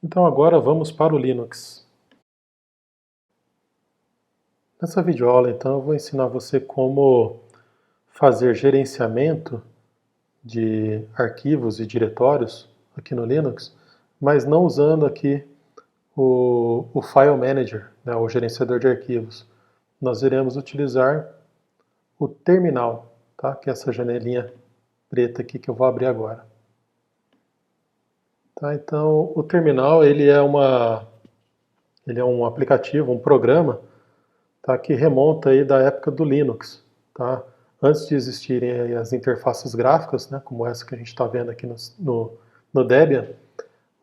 Então agora vamos para o Linux. Nessa videoaula então eu vou ensinar você como fazer gerenciamento de arquivos e diretórios aqui no Linux, mas não usando aqui o File Manager, né, o gerenciador de arquivos. Nós iremos utilizar o terminal, tá? Que é essa janelinha preta aqui que eu vou abrir agora. Tá, então o terminal ele é um aplicativo, um programa, tá, que remonta aí da época do Linux, tá? Antes de existirem as interfaces gráficas, né, como essa que a gente está vendo aqui no Debian,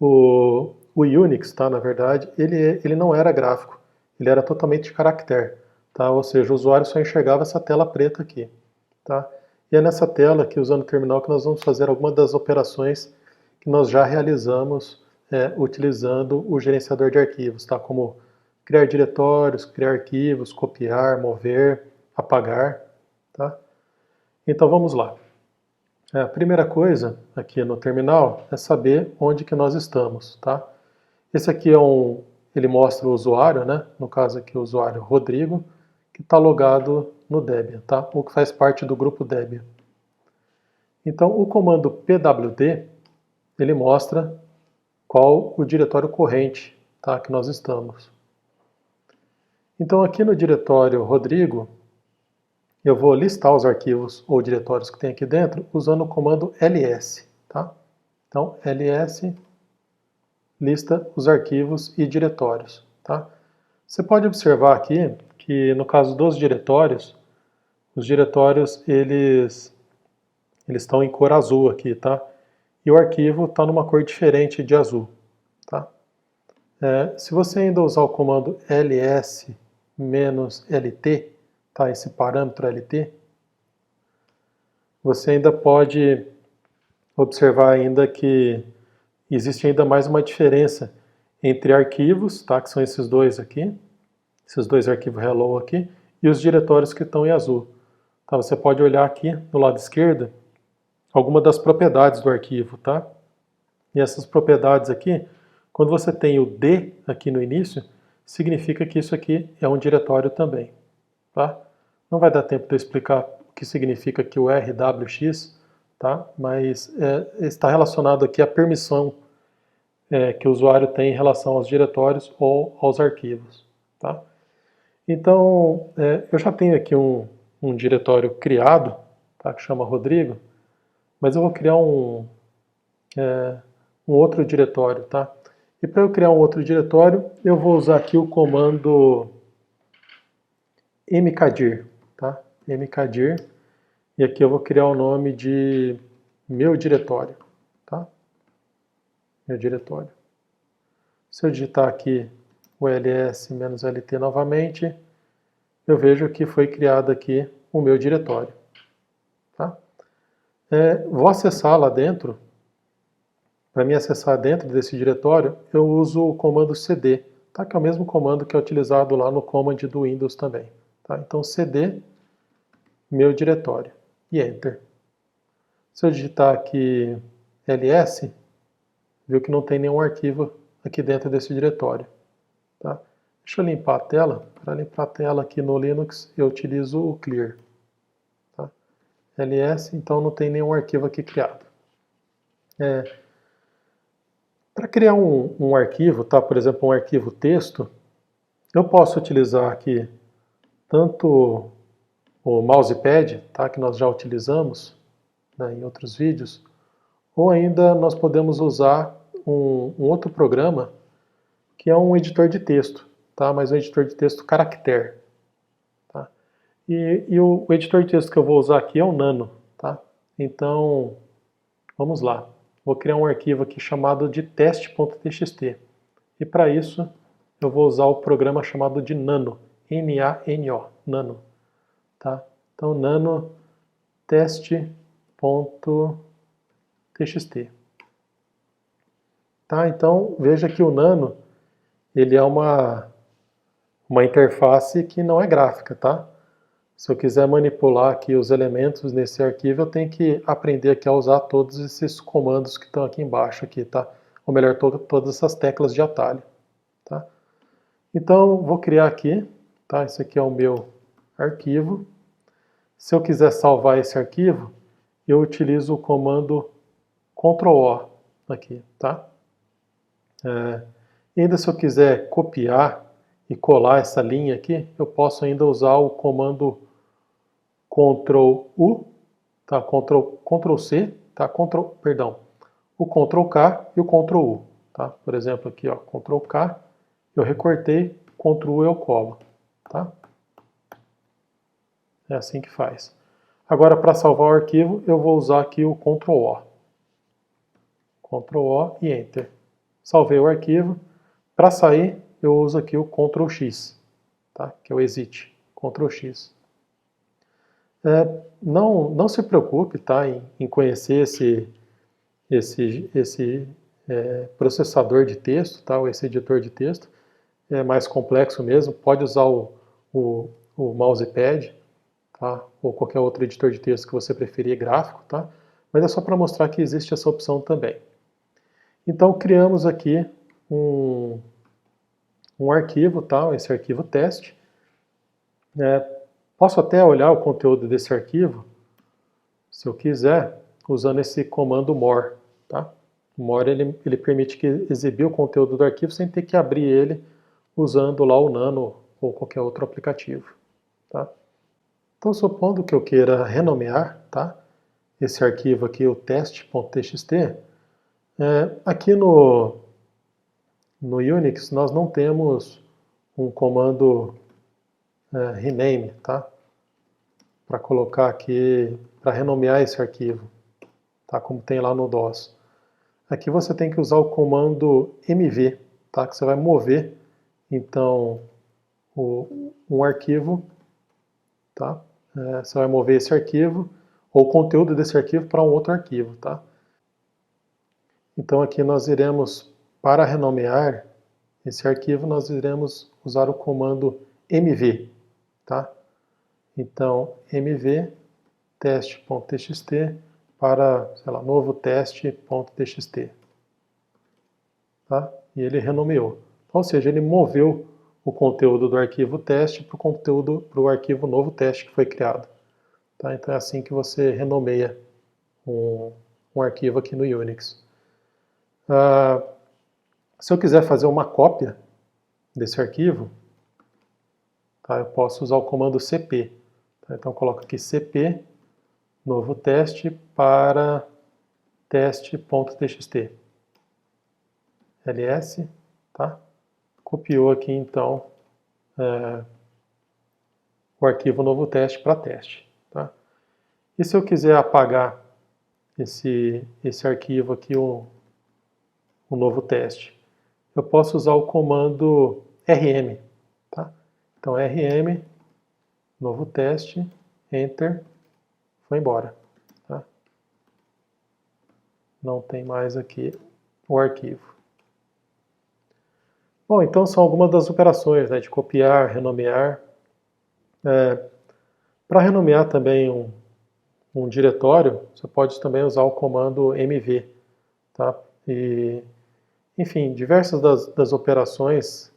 o Unix, tá, na verdade, ele não era gráfico, ele era totalmente de caractere, tá? Ou seja, o usuário só enxergava essa tela preta aqui, tá? E é nessa tela aqui, usando o terminal, que nós vamos fazer algumas das operações que nós já realizamos utilizando o gerenciador de arquivos, tá? Como criar diretórios, criar arquivos, copiar, mover, apagar, tá? Então vamos lá. A primeira coisa aqui no terminal é saber onde que nós estamos, tá? Esse aqui ele mostra o usuário, né? No caso aqui o usuário Rodrigo, que está logado no Debian, tá? Ou que faz parte do grupo Debian. Então o comando pwd ele mostra qual o diretório corrente, tá? Que nós estamos. Então aqui no diretório Rodrigo, eu vou listar os arquivos ou diretórios que tem aqui dentro usando o comando ls, tá? Então ls lista os arquivos e diretórios, tá? Você pode observar aqui que no caso dos diretórios, os diretórios eles estão em cor azul aqui, tá? E o arquivo está numa cor diferente de azul, tá? Se você ainda usar o comando ls-lt, tá? Esse parâmetro lt, você ainda pode observar ainda que existe ainda mais uma diferença entre arquivos, tá? Que são esses dois aqui, esses dois arquivos hello aqui, e os diretórios que estão em azul. Tá? Você pode olhar aqui do lado esquerdo algumas das propriedades do arquivo, tá? E essas propriedades aqui, quando você tem o D aqui no início, significa que isso aqui é um diretório também, tá? Não vai dar tempo de eu explicar o que significa aqui o RWX, tá? Mas está relacionado aqui à permissão que o usuário tem em relação aos diretórios ou aos arquivos, tá? Então, eu já tenho aqui um diretório criado, tá? Que chama Rodrigo, mas eu vou criar um outro diretório, tá? E para eu criar um outro diretório, eu vou usar aqui o comando mkdir, tá? mkdir, e aqui eu vou criar o nome de meu diretório, tá? Meu diretório. Se eu digitar aqui o ls-lt novamente, eu vejo que foi criado aqui o meu diretório, tá? Vou acessar lá dentro. Para me acessar dentro desse diretório, eu uso o comando cd, tá? Que é o mesmo comando que é utilizado lá no command do Windows também. Tá? Então cd, meu diretório, e Enter. Se eu digitar aqui ls, viu que não tem nenhum arquivo aqui dentro desse diretório. Tá? Deixa eu limpar a tela. Para limpar a tela aqui no Linux, eu utilizo o clear. Tá? ls, então não tem nenhum arquivo aqui criado. Para criar um arquivo, tá? Por exemplo, um arquivo texto, eu posso utilizar aqui tanto o mousepad, tá? Que nós já utilizamos, né, em outros vídeos, ou ainda nós podemos usar um outro programa que é um editor de texto, tá? Mas um editor de texto caractere. Tá? E o editor de texto que eu vou usar aqui é o Nano. Tá? Então, vamos lá. Vou criar um arquivo aqui chamado de teste.txt. E para isso, eu vou usar o programa chamado de Nano. N-A-N-O. Nano. Tá? Então, Nano teste.txt. Tá? Então, veja que o Nano ele é uma interface que não é gráfica, tá? Se eu quiser manipular aqui os elementos nesse arquivo, eu tenho que aprender aqui a usar todos esses comandos que estão aqui embaixo, aqui, tá? ou melhor, todas essas teclas de atalho. Tá? Então, vou criar aqui, tá? Esse aqui é o meu arquivo. Se eu quiser salvar esse arquivo, eu utilizo o comando Ctrl+O aqui, tá? E ainda se eu quiser copiar e colar essa linha aqui, eu posso ainda usar o comando Ctrl+U, tá? Ctrl+C, tá? O Ctrl+K e o Ctrl+U, tá? Por exemplo, aqui, ó, Ctrl+K, eu recortei, Ctrl+U eu colo, tá? É assim que faz. Agora, para salvar o arquivo, eu vou usar aqui o Ctrl+O. Ctrl+O e Enter. Salvei o arquivo. Para sair, eu uso aqui o Ctrl+X, tá? Que é o Exit. Ctrl+X. Não se preocupe, tá, em conhecer esse processador de texto, tá, ou esse editor de texto. É mais complexo mesmo. Pode usar o mousepad, tá, ou qualquer outro editor de texto que você preferir, gráfico, tá? Mas é só para mostrar que existe essa opção também. Então, criamos aqui um arquivo, tá? Esse arquivo teste. Posso até olhar o conteúdo desse arquivo, se eu quiser, usando esse comando more. Tá? O more ele permite que exibir o conteúdo do arquivo sem ter que abrir ele usando lá o Nano ou qualquer outro aplicativo. Tá? Então, supondo que eu queira renomear, tá, esse arquivo aqui, o teste.txt, aqui no Unix nós não temos um comando rename, tá? Para colocar aqui, para renomear esse arquivo, tá? Como tem lá no DOS. Aqui você tem que usar o comando mv, tá? Que você vai mover, então, um arquivo, tá? Você vai mover esse arquivo, ou o conteúdo desse arquivo para um outro arquivo, tá? Então aqui nós iremos, para renomear esse arquivo, nós iremos usar o comando mv, tá? Então, mv teste.txt para, sei lá, novo teste.txt, tá? E ele renomeou. Ou seja, ele moveu o conteúdo do arquivo teste para o arquivo novo teste que foi criado. Tá? Então é assim que você renomeia um arquivo aqui no Unix. Se eu quiser fazer uma cópia desse arquivo, tá? Eu posso usar o comando cp. Tá? Então eu coloco aqui cp, novo teste para teste.txt. ls, tá? Copiou aqui então o arquivo novo teste para teste. Tá? E se eu quiser apagar esse arquivo aqui, o novo teste, eu posso usar o comando rm. Tá? Então rm, novo teste, enter, foi embora. Tá? Não tem mais aqui o arquivo. Bom, então são algumas das operações, né, de copiar, renomear. Para renomear também um diretório, você pode também usar o comando mv. Tá? E, enfim, diversas das operações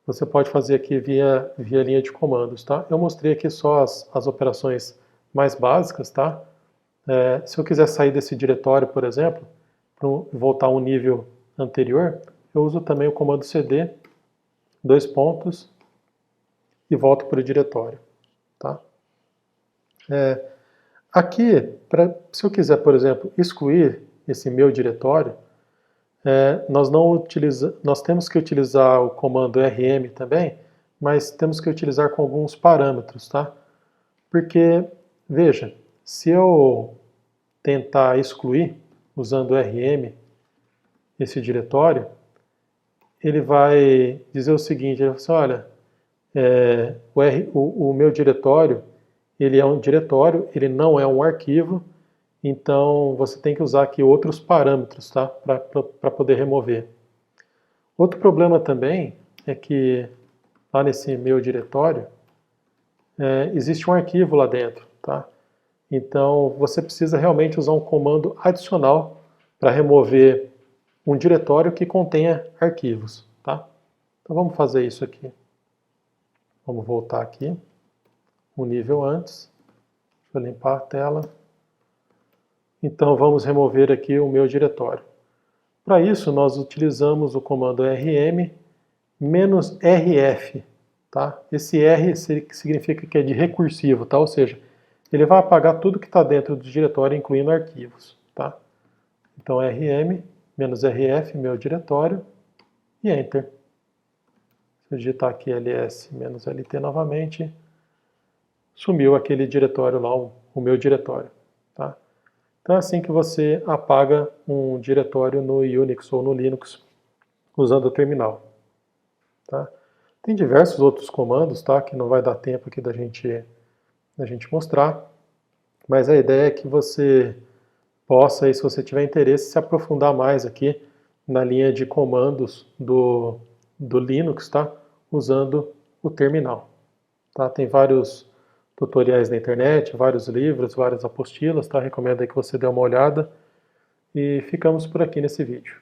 você pode fazer aqui via linha de comandos. Tá? Eu mostrei aqui só as operações mais básicas. Tá? Se eu quiser sair desse diretório, por exemplo, para voltar a um nível anterior, eu uso também o comando cd, dois pontos, e volto para o diretório. Tá? Aqui, se eu quiser, por exemplo, excluir esse meu diretório, nós temos que utilizar o comando rm também, mas temos que utilizar com alguns parâmetros, tá? Porque, veja, se eu tentar excluir, usando rm, esse diretório, ele vai dizer o seguinte, ele vai dizer, olha, o meu diretório, ele é um diretório, ele não é um arquivo, então você tem que usar aqui outros parâmetros, tá? Para poder remover. Outro problema também é que lá nesse meu diretório existe um arquivo lá dentro, tá? Então você precisa realmente usar um comando adicional para remover um diretório que contenha arquivos, tá? Então vamos fazer isso aqui. Vamos voltar aqui, um nível antes. Deixa eu limpar a tela. Então vamos remover aqui o meu diretório. Para isso nós utilizamos o comando rm -rf, tá? Esse R significa que é de recursivo, tá? Ou seja, ele vai apagar tudo que está dentro do diretório, incluindo arquivos, tá? Então rm -rf, meu diretório, e Enter. Se eu digitar aqui ls-lt novamente, sumiu aquele diretório lá, o meu diretório, tá? Então é assim que você apaga um diretório no Unix ou no Linux usando o terminal, tá? Tem diversos outros comandos, tá? Que não vai dar tempo aqui da gente mostrar, mas a ideia é que você possa, aí, se você tiver interesse, se aprofundar mais aqui na linha de comandos do Linux, tá? Usando o terminal, tá? Tem vários tutoriais na internet, vários livros, várias apostilas, tá? Recomendo aí que você dê uma olhada e ficamos por aqui nesse vídeo.